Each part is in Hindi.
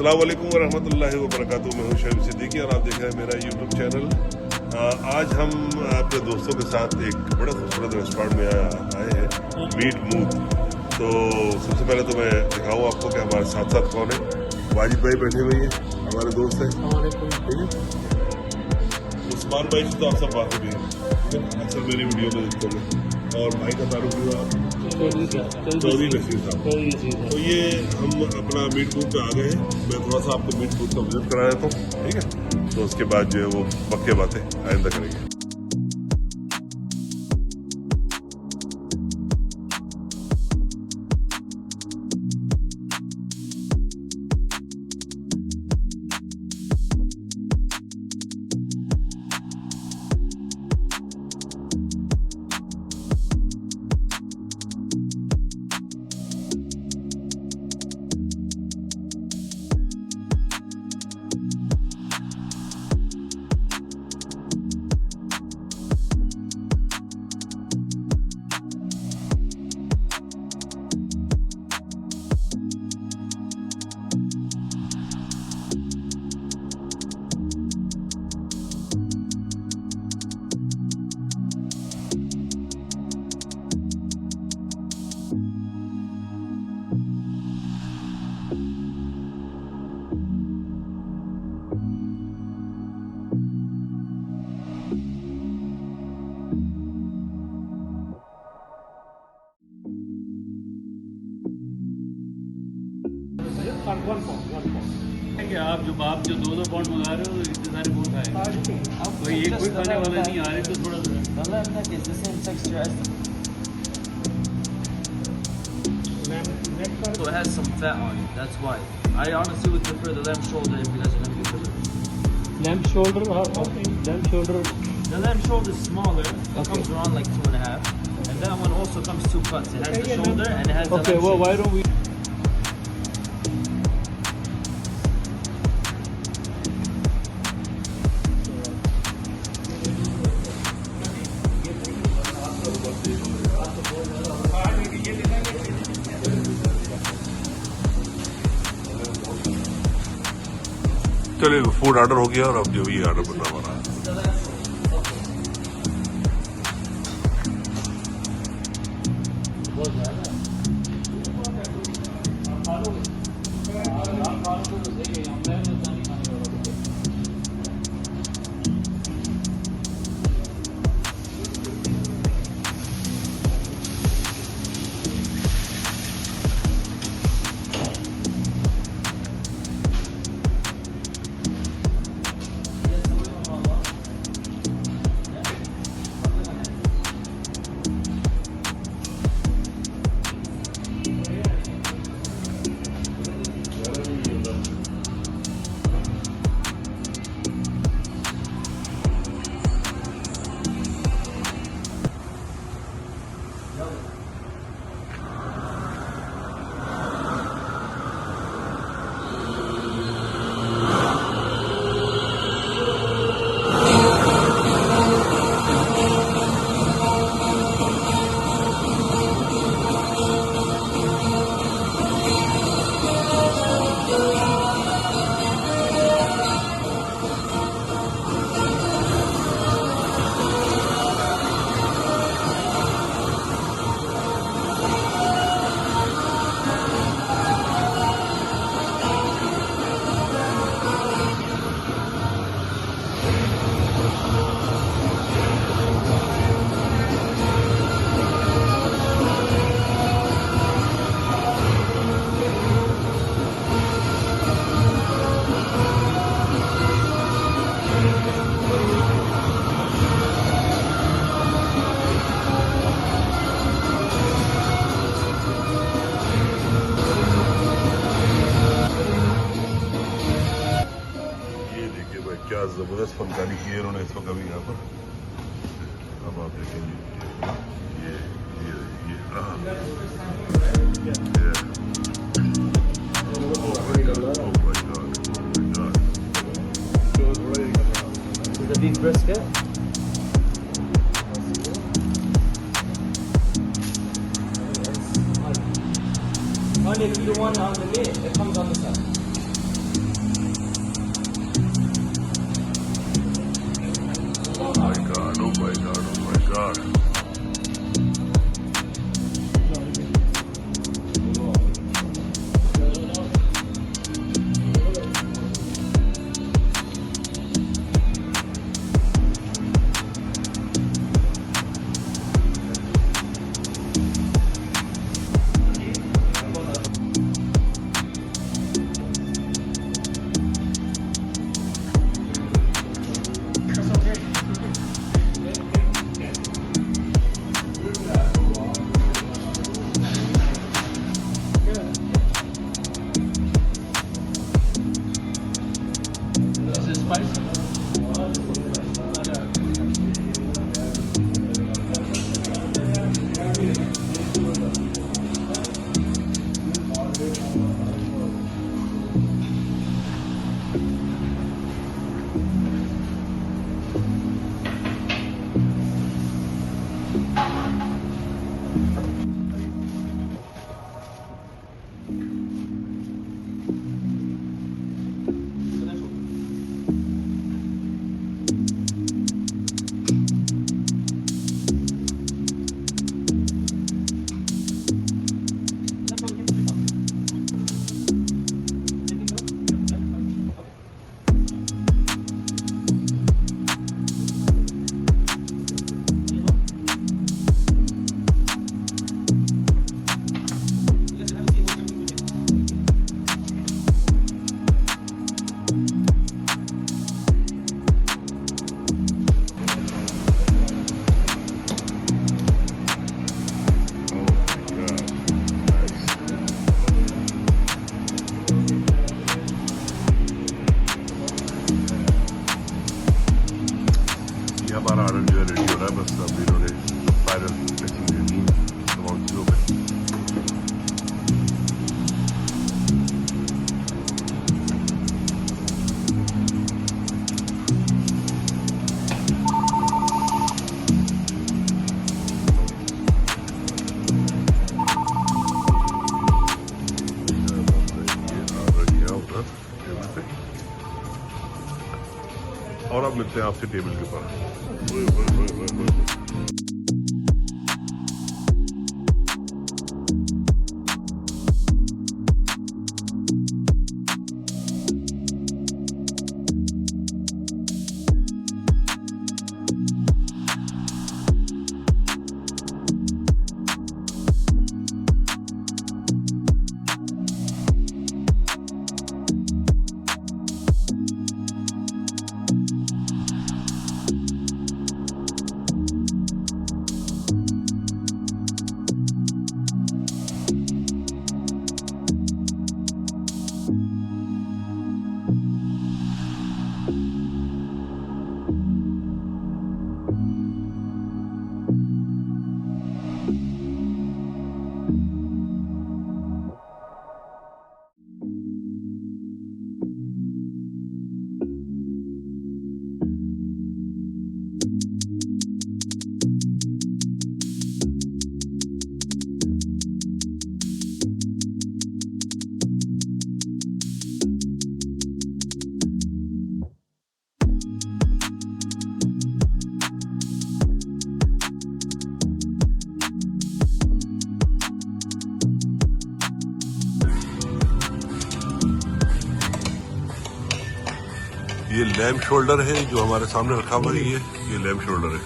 अस्सलाम वालेकुम वरहमतुल्लाहि वबरकातुहू। मैं हूं शहीद सिद्दीकी और आप देख रहे हैं मेरा यूट्यूब चैनल। आज हम अपने दोस्तों के साथ एक बड़ा खूबसूरत रेस्टोरेंट में आए हैं, मीट मूट। तो सबसे पहले तो मैं दिखाऊँ आपको कि हमारे साथ साथ कौन है। वाजिद भाई बैठे हुए हैं, हमारे दोस्त हैं। ठीक है, उस्मान भाई से तो आप सब बात हो गई, अक्सर मेरी वीडियो में देखते हैं। और भाई का तारुफ हुआ चौधरी नसीर साहब। तो ये हम अपना मीट बूथ पे आ गए हैं। मैं थोड़ा सा आपको मीट बूथ का विजिट करा देता हूँ, ठीक है। तो उसके बाद जो है वो पक्के बातें आइंदा करेंगे। आप जो दो पाउंड मंगा रहे हो इतने सारे बहुत खाए। कोई एक कोई खाने वाला नहीं आ रहे तो थोड़ा So it has some fat on it, that's why. I honestly would prefer the lamb shoulder if you guys are going to be good. lamb shoulder. The lamb shoulder is smaller, it comes around like 2.5. And that one also comes two cuts. It has the shoulder and it has the Okay, well, why don't we? चलिए, फूड ऑर्डर हो गया और अब जो भी ऑर्डर बन रहा हमारा। क्या जबरदस्त फनकारी की है इन्होंने इस वक्त अभी यहाँ पर। अब आप देखेंगे The beef brisket. And if you want it on the meat, it comes on the side. God, oh my God. Is it spicy? हमारा ऑर्डर जो है रेडी हो रहा है बस अभी इन्होंने फाइनल फिनिशिंग देनी है तमाम चीज़ों पे और अब मिलते हैं आपसे टेबल के पास। ये लैम्ब शोल्डर है जो हमारे सामने रखा हुआ है, ये लैम्ब शोल्डर है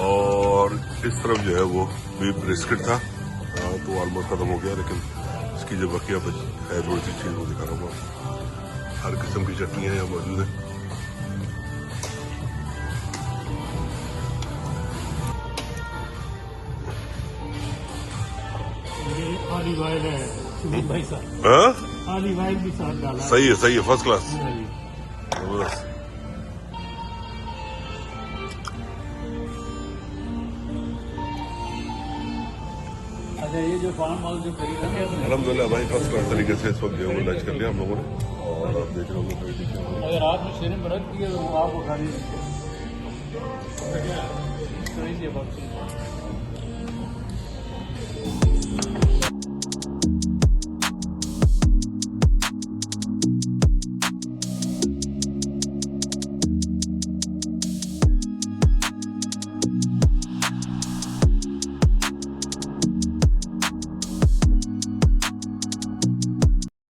और इस तरफ जो है वो बीफ ब्रिस्केट था तो ऑलमोस्ट खत्म हो गया, लेकिन इसकी जो बकिया है थोड़ी सी चीज़ वो दिखा रहा हूँ। हर किस्म की चटनियाँ यहाँ मौजूद हैं। ऑलिव ऑयल है सुमित भाई साहब, हाँ ऑलिव ऑयल भी साथ डाला। सही है फर्स्ट क्लास जबरदस्त। अच्छा ये जो फार्म हाउस जो खरीदा है अल्हम्दुलिल्लाह भाई फर्स्ट क्लास तरीके से इस वक्त जो है वो लंच कर लिया हम लोगों ने और आप देख रहे होंगे अगर आपने शेरे में रख दिया तो वो आपको खा नहीं सकते।